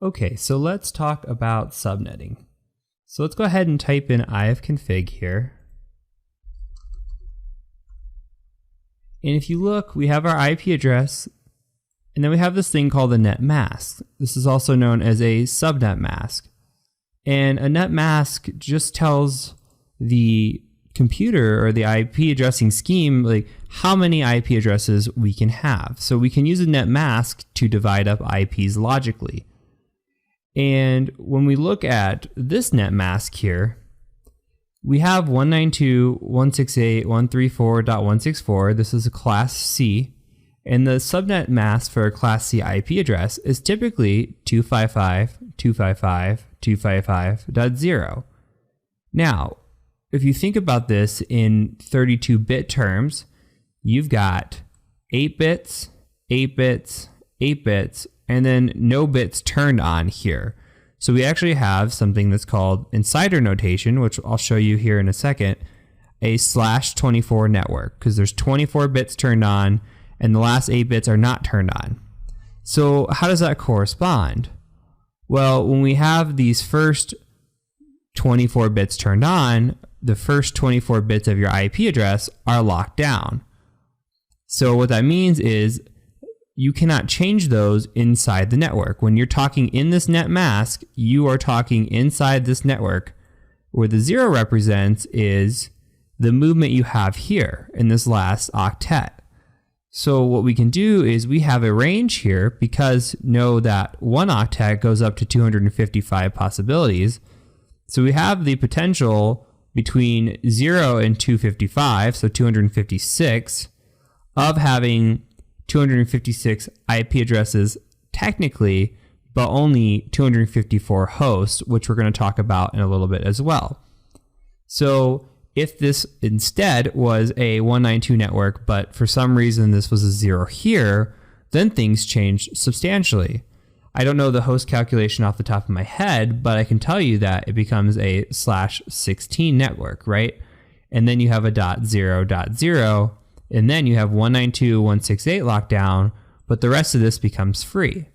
Okay, so let's talk about subnetting. So let's go ahead and type in ifconfig here. And if you look, we have our IP address, and then we have this thing called a net mask. This is also known as a subnet mask. And a net mask just tells the computer or the IP addressing scheme like how many IP addresses we can have. So we can use a net mask to divide up IPs logically. And when we look at this net mask here, we have 192.168.134.164. This is a class C. And the subnet mask for a class C IP address is typically 255.255.255.0. Now, if you think about this in 32-bit terms, you've got 8 bits, 8 bits, 8 bits, and then no bits turned on here. So we actually have something that's called insider notation, which I'll show you here in a second, a /24 network, because there's 24 bits turned on and the last 8 bits are not turned on. So how does that correspond? Well, when we have these first 24 bits turned on, the first 24 bits of your IP address are locked down. So what that means is you cannot change those inside the network. When you're talking in this net mask, you are talking inside this network. Where the 0 represents is the movement you have here in this last octet. So what we can do is we have a range here because know that 1 octet goes up to 255 possibilities. So we have the potential between 0 and 255, so 256, of having 256 IP addresses technically, but only 254 hosts, which we're going to talk about in a little bit as well. So if this instead was a 192 network, but for some reason this was a 0 here, then things change substantially. I don't know the host calculation off the top of my head, but I can tell you that it becomes a /16 network, right? And then you have a .0.0, and then you have 192.168 locked down, but the rest of this becomes free.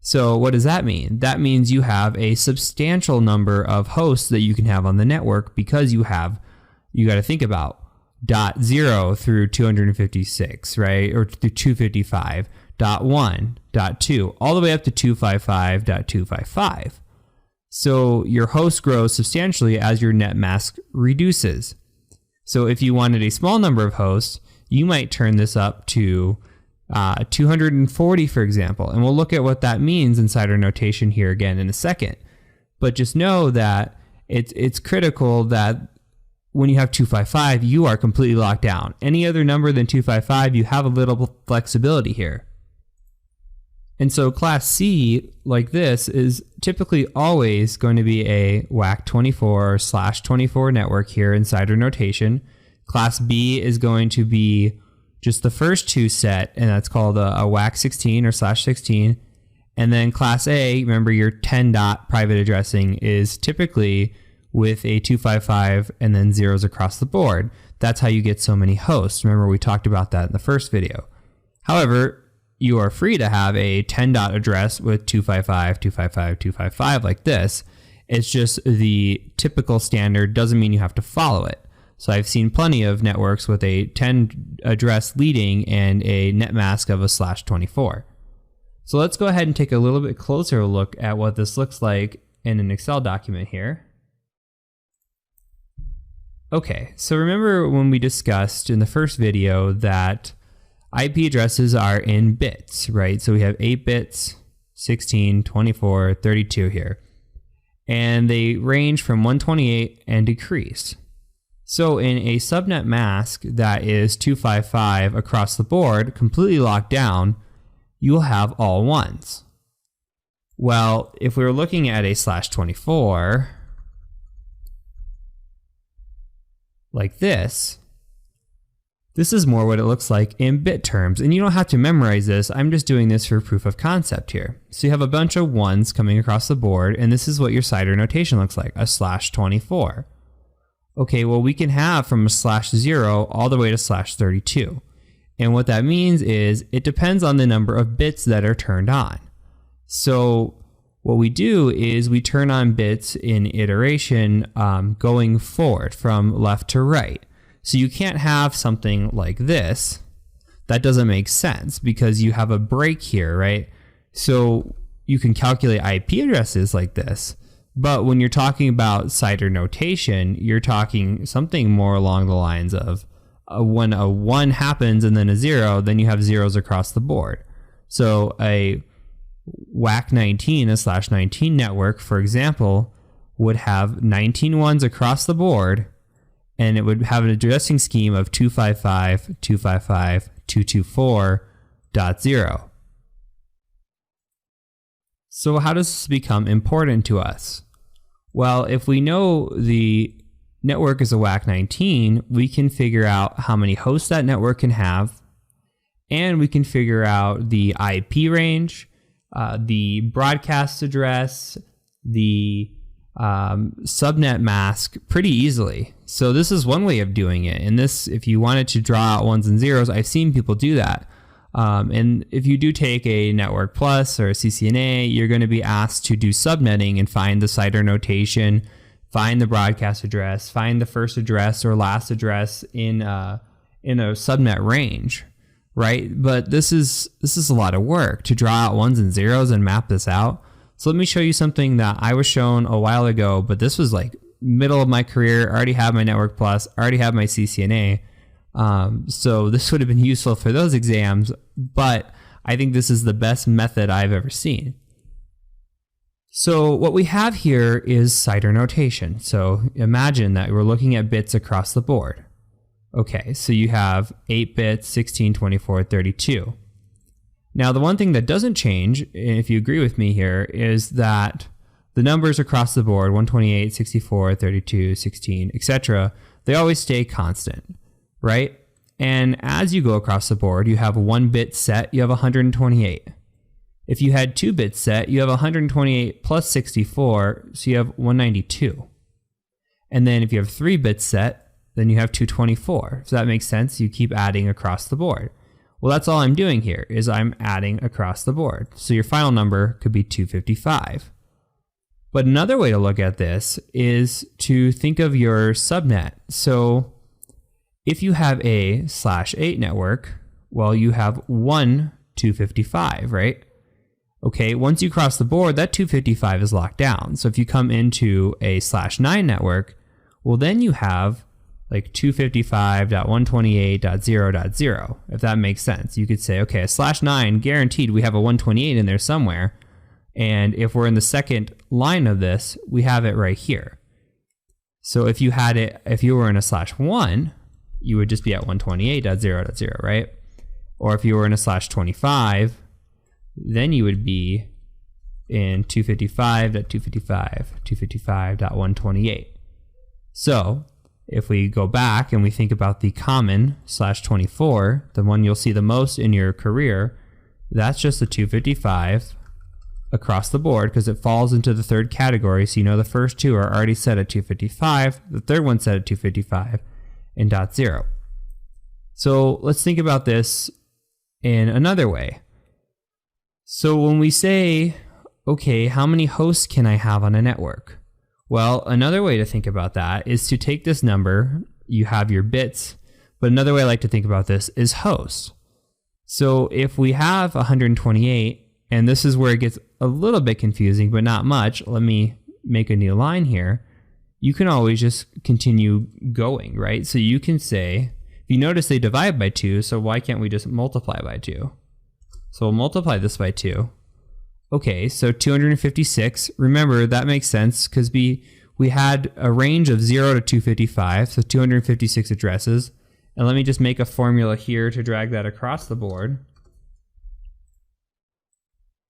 So what does that mean? That means you have a substantial number of hosts that you can have on the network because you got to think about .0 through 256, right? Or through 255, .1, .2, all the way up to 255.255. So your host grows substantially as your net mask reduces. So if you wanted a small number of hosts, you might turn this up to 240, for example. And we'll look at what that means inside our notation here again in a second. But just know that it's critical that when you have 255, you are completely locked down. Any other number than 255, you have a little flexibility here. And so class C, like this, is typically always going to be a WAC24 or /24 network here inside our notation. Class B is going to be just the first 2 set, and that's called a WAC16 or /16. And then class A, remember your 10 dot private addressing is typically with a 255 and then zeros across the board. That's how you get so many hosts. Remember, we talked about that in the first video. However, you are free to have a 10 dot address with 255, 255, 255 like this. It's just the typical standard, doesn't mean you have to follow it. So I've seen plenty of networks with a 10 address leading and a net mask of a /24. So let's go ahead and take a little bit closer look at what this looks like in an Excel document here. Okay, so remember when we discussed in the first video that IP addresses are in bits, right? So we have 8 bits, 16, 24, 32 here. And they range from 128 and decrease. So in a subnet mask that is 255 across the board, completely locked down, you will have all ones. Well, if we were looking at a /24, like this is more what it looks like in bit terms. And you don't have to memorize this. I'm just doing this for proof of concept here. So you have a bunch of ones coming across the board, and this is what your CIDR notation looks like, a /24. Okay, well, we can have from /0 all the way to /32. And what that means is it depends on the number of bits that are turned on. So what we do is we turn on bits in iteration going forward from left to right. So you can't have something like this. That doesn't make sense because you have a break here, right? So you can calculate IP addresses like this. But when you're talking about CIDR notation, you're talking something more along the lines of when a 1 happens and then a 0, then you have zeros across the board. So a WAC19, a /19 network, for example, would have 19 ones across the board, and it would have an addressing scheme of 255.255.224.0. So how does this become important to us? Well, if we know the network is a WAC19, we can figure out how many hosts that network can have, and we can figure out the IP range, the broadcast address, the subnet mask pretty easily. So this is one way of doing it. And this, if you wanted to draw out ones and zeros, I've seen people do that. And if you do take a Network Plus or a CCNA, you're going to be asked to do subnetting and find the CIDR notation, find the broadcast address, find the first address or last address in a subnet range, right? But this is a lot of work to draw out ones and zeros and map this out. So let me show you something that I was shown a while ago, but this was like middle of my career. I already have my Network Plus, I already have my CCNA. So this would have been useful for those exams, but I think this is the best method I've ever seen. So what we have here is CIDR notation. So imagine that we're looking at bits across the board. Okay, so you have 8 bits, 16, 24, 32. Now the one thing that doesn't change, if you agree with me here, is that the numbers across the board, 128, 64, 32, 16, etc., they always stay constant, right? And as you go across the board, you have 1 bit set, you have 128. If you had 2 bits set, you have 128 plus 64, so you have 192. And then if you have 3 bits set, then you have 224. So that makes sense. You keep adding across the board. Well, that's all I'm doing here is I'm adding across the board. So your final number could be 255. But another way to look at this is to think of your subnet. So if you have a /8 network, well, you have 1 255, right? Okay, once you cross the board, that 255 is locked down. So if you come into a /9 network, well, then you have like 255.128.0.0, if that makes sense. You could say, okay, a /9, guaranteed we have a 128 in there somewhere. And if we're in the second line of this, we have it right here. So if you had it, if you were in a /1, you would just be at 128.0.0, right? Or if you were in a /25, then you would be in 255.255.255.128. So if we go back and we think about the common /24, the one you'll see the most in your career, that's just the 255 across the board because it falls into the third category. So you know the first two are already set at 255, the third one's set at 255 and .0. So let's think about this in another way. So when we say, okay, how many hosts can I have on a network? Well, another way to think about that is to take this number, you have your bits, but another way I like to think about this is hosts. So if we have 128, and this is where it gets a little bit confusing, but not much. Let me make a new line here. You can always just continue going, right? So you can say, if you notice they divide by 2, so why can't we just multiply by 2? So we'll multiply this by 2. Okay, so 256. Remember, that makes sense because we had a range of 0 to 255, so 256 addresses. And let me just make a formula here to drag that across the board.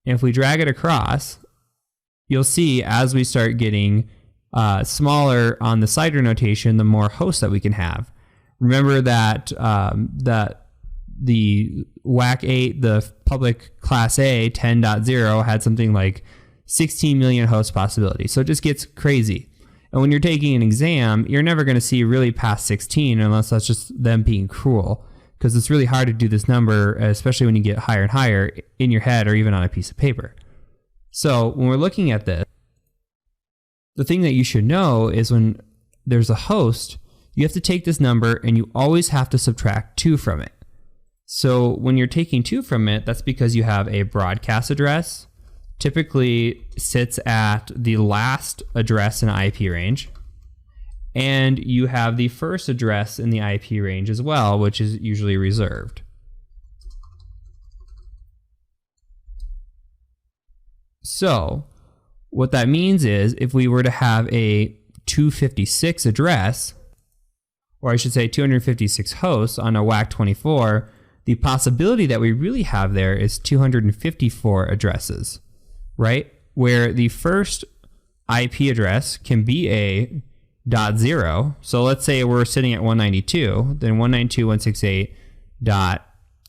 And if we drag it across, you'll see as we start getting smaller on the CIDR notation, the more hosts that we can have. Remember that the WAC8, the public class A 10.0 had something like 16 million host possibilities. So it just gets crazy. And when you're taking an exam, you're never going to see really past 16 unless that's just them being cruel, because it's really hard to do this number, especially when you get higher and higher in your head or even on a piece of paper. So when we're looking at this, the thing that you should know is when there's a host, you have to take this number and you always have to subtract 2 from it. So when you're taking 2 from it, that's because you have a broadcast address, typically sits at the last address in IP range, and you have the first address in the IP range as well, which is usually reserved. So what that means is if we were to have a 256 address, or I should say 256 hosts on a WAC24, the possibility that we really have there is 254 addresses, right? Where the first IP address can be a .0. So let's say we're sitting at 192, then 192.168.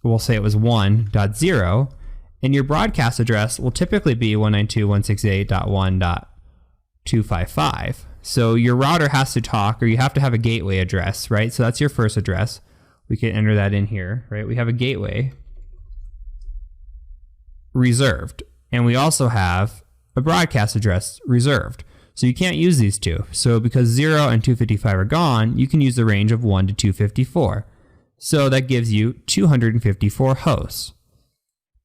We'll say it was 1.0, and your broadcast address will typically be 192.168.1.255. So your router has to talk, or you have to have a gateway address, right? So that's your first address. We can enter that in here, right? We have a gateway reserved, and we also have a broadcast address reserved. So you can't use these two. So because 0 and 255 are gone, you can use the range of 1 to 254. So that gives you 254 hosts.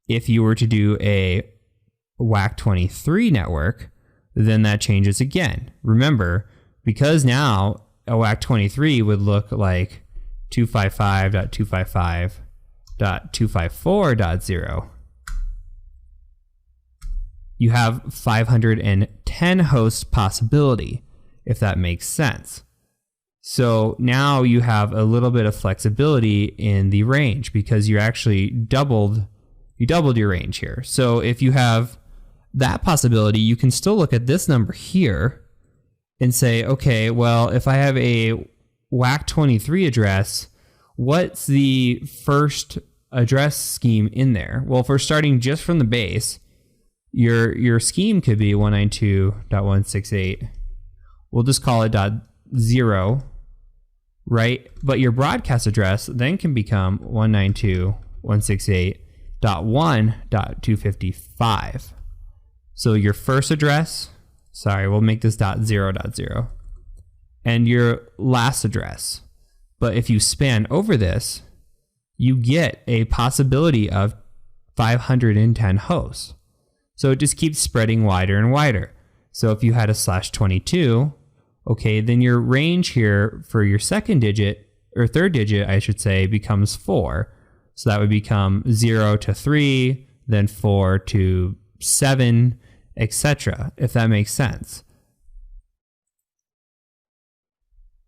If you were to do a WAC23 network, then that changes again. Remember, because now a WAC23 would look like 255.255.254.0. You have 510 host possibility, if that makes sense. So now you have a little bit of flexibility in the range because you actually doubled your range here. So if you have that possibility, you can still look at this number here and say, okay, well, if I have a WAC23 address, what's the first address scheme in there? Well, if we're starting just from the base, your scheme could be 192.168. We'll just call it .0, right? But your broadcast address then can become 192.168.1.255. So your first address, we'll make this .0.0, and your last address. But if you span over this, you get a possibility of 510 hosts. So it just keeps spreading wider and wider. So if you had a /22, okay, then your range here for your second digit, or third digit, I should say, becomes 4. So that would become 0 to 3, then 4 to 7, etc., if that makes sense.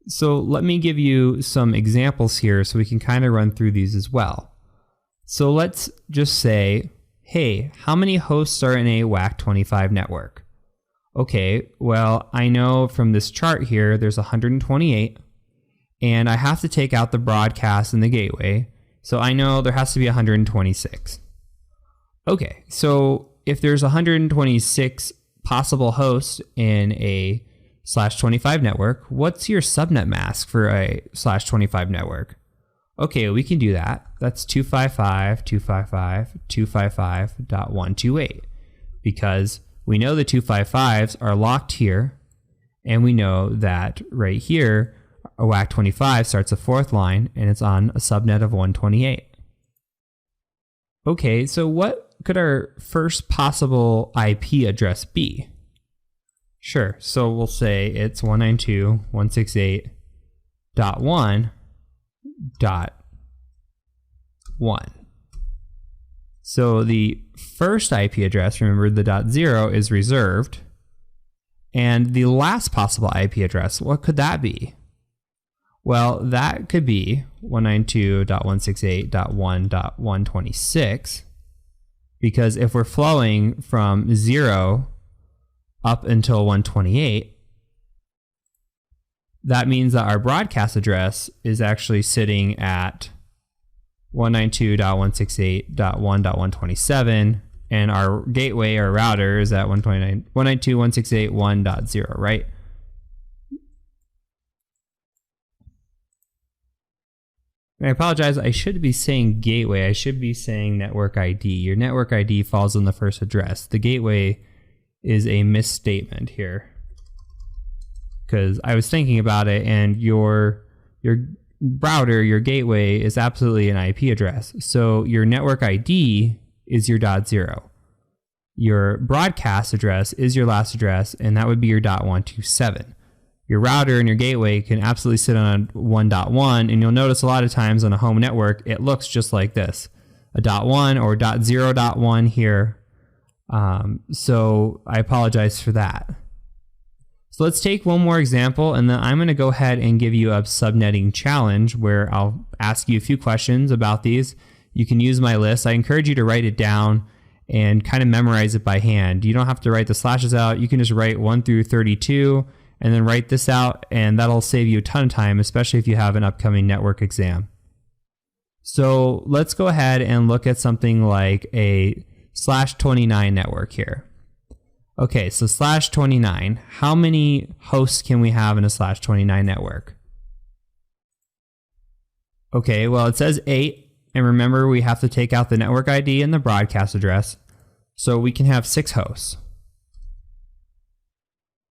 So let me give you some examples here so we can kind of run through these as well. So let's just say, hey, how many hosts are in a WAC25 network? Okay, well, I know from this chart here, there's 128, and I have to take out the broadcast and the gateway, so I know there has to be 126. Okay, so if there's 126 possible hosts in a /25 network, what's your subnet mask for a /25 network? Okay, we can do that. That's 255.255.255.128, because we know the 255s are locked here, and we know that right here, a WAC25 starts a fourth line, and it's on a subnet of 128. Okay, so what could our first possible IP address be? Sure, so we'll say it's 192.168.1.1. So the first IP address, remember the .0 is reserved, and the last possible IP address, what could that be? Well, that could be 192.168.1.126, because if we're flowing from 0 up until 128, that means that our broadcast address is actually sitting at 192.168.1.127, and our gateway or router is at 192.168.1.0, right? I apologize, I should be saying gateway. I should be saying network ID. Your network ID falls on the first address. The gateway is a misstatement here, because I was thinking about it, and your router, your gateway, is absolutely an IP address. So your network ID is your .0. Your broadcast address is your last address, and that would be your .127. Your router and your gateway can absolutely sit on a 1.1, and you'll notice a lot of times on a home network, it looks just like this, a .1 or .0.1 here. So I apologize for that. So let's take one more example, and then I'm going to go ahead and give you a subnetting challenge where I'll ask you a few questions about these. You can use my list. I encourage you to write it down and kind of memorize it by hand. You don't have to write the slashes out. You can just write 1 through 32 and then write this out, and that'll save you a ton of time, especially if you have an upcoming network exam. So let's go ahead and look at something like a /29 network here. Okay, so /29, how many hosts can we have in a /29 network? Okay, well, it says 8, and remember we have to take out the network ID and the broadcast address, so we can have 6 hosts.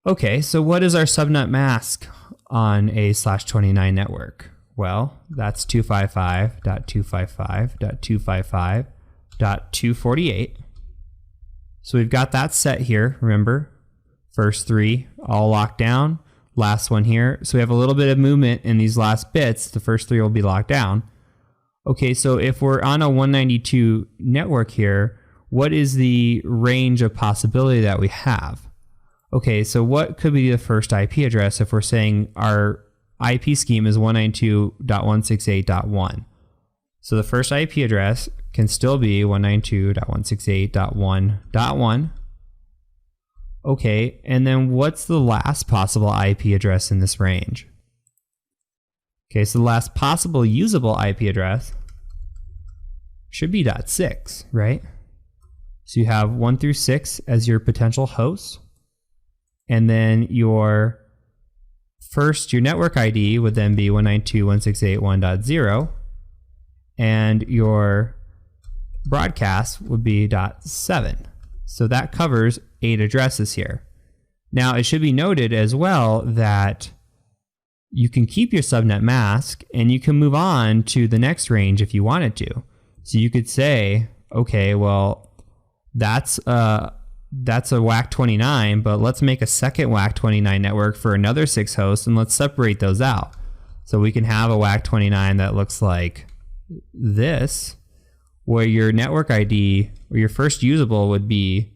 Okay, so what is our subnet mask on a /29 network? Well, that's 255.255.255.248. So we've got that set here, remember? First 3 all locked down, last one here. So we have a little bit of movement in these last bits. The first 3 will be locked down. Okay, so if we're on a 192 network here, what is the range of possibility that we have? Okay, so what could be the first IP address if we're saying our IP scheme is 192.168.1? So the first IP address can still be 192.168.1.1. Okay, and then what's the last possible IP address in this range? Okay, so the last possible usable IP address should be .6, right? So you have 1 through 6 as your potential hosts. And then your network ID would then be 192.168.1.0, and your broadcast would be .7. So that covers 8 addresses here. Now, it should be noted as well that you can keep your subnet mask and you can move on to the next range if you wanted to. So you could say, okay, well, that's a WAC 29, but let's make a second WAC 29 network for another 6 hosts, and let's separate those out. So we can have a WAC 29 that looks like this, where your network ID or your first usable would be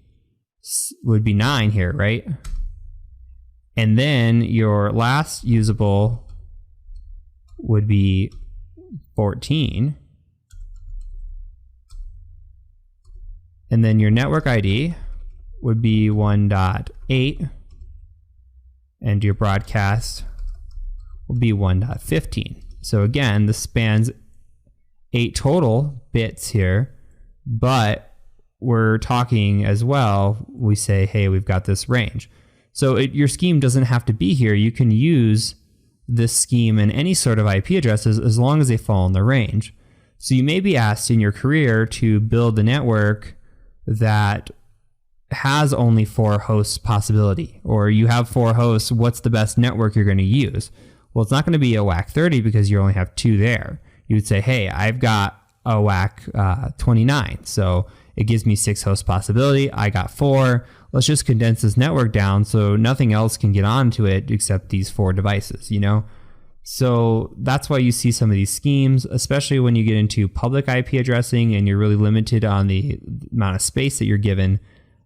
9 here, right? And then your last usable would be 14. And then your network ID would be 1.8, and your broadcast will be 1.15. So again, this spans 8 total bits here, but we're talking as well, we say, hey, we've got this range. So your scheme doesn't have to be here. You can use this scheme in any sort of IP addresses as long as they fall in the range. So you may be asked in your career to build a network that has only 4 hosts possibility, or you have 4 hosts, what's the best network you're going to use? Well, it's not going to be a WAC 30 because you only have 2 there. You would say, hey, I've got a WAC 29, so it gives me 6 host possibility. I got 4. Let's just condense this network down so nothing else can get onto it except these 4 devices, you know? So that's why you see some of these schemes, especially when you get into public IP addressing and you're really limited on the amount of space that you're given.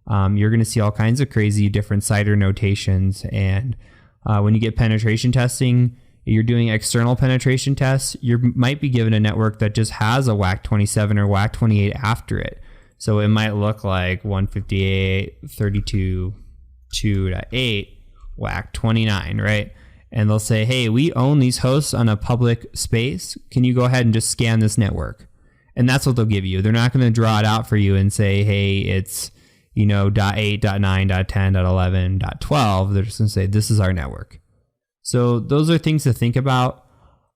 You're going to see all kinds of crazy different CIDR notations. And when you get penetration testing, you're doing external penetration tests, you might be given a network that just has a WAC 27 or WAC 28 after it. So it might look like 158.32.2.8 WAC 29, right? And they'll say, hey, we own these hosts on a public space. Can you go ahead and just scan this network? And that's what they'll give you. They're not going to draw it out for you and say, hey, it's, you know, .8, .9, .10, .11, .12. They're just going to say, this is our network. So those are things to think about.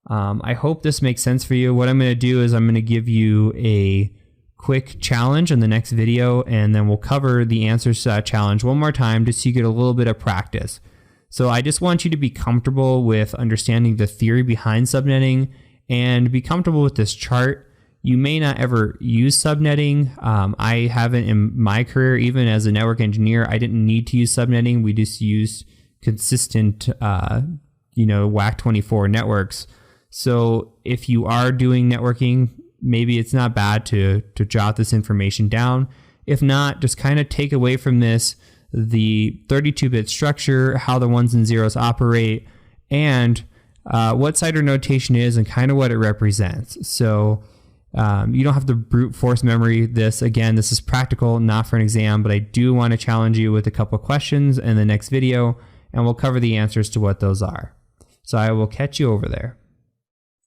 I hope this makes sense for you. What I'm going to do is I'm going to give you a quick challenge in the next video, and then we'll cover the answers to that challenge one more time just so you get a little bit of practice. So I just want you to be comfortable with understanding the theory behind subnetting and be comfortable with this chart. You may not ever use subnetting. I haven't in my career, even as a network engineer. I didn't need to use subnetting. We just used consistent, WAC24 networks. So if you are doing networking, maybe it's not bad to jot this information down. If not, just kind of take away from this the 32-bit structure, how the ones and zeros operate, and what CIDR notation is and kind of what it represents. So you don't have to brute force memory this. Again, this is practical, not for an exam, but I do want to challenge you with a couple of questions in the next video, and we'll cover the answers to what those are. So I will catch you over there.